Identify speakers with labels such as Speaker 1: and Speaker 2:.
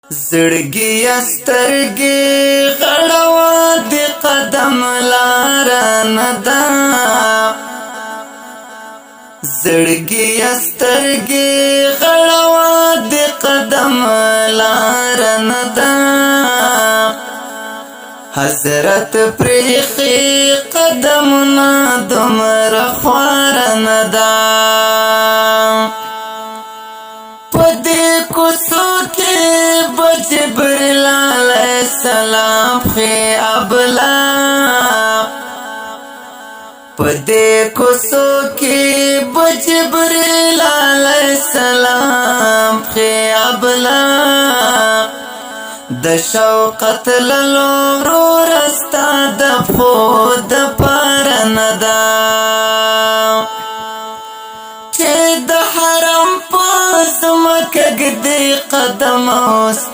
Speaker 1: زړګي سترګې غړوا د قدم لار نه دا زړګي سترګې غړوا د قدم لار نه دا حضرت پرخي قدمنا دمر خوار نه دا پدې کوڅو کې جبريل عليه السلام خي ابلا پدې کوڅو کې جبريل عليه السلام خي ابلا د شوقت لورو رستا د خود پر ندا چې د حرم پاس مکه دې قدم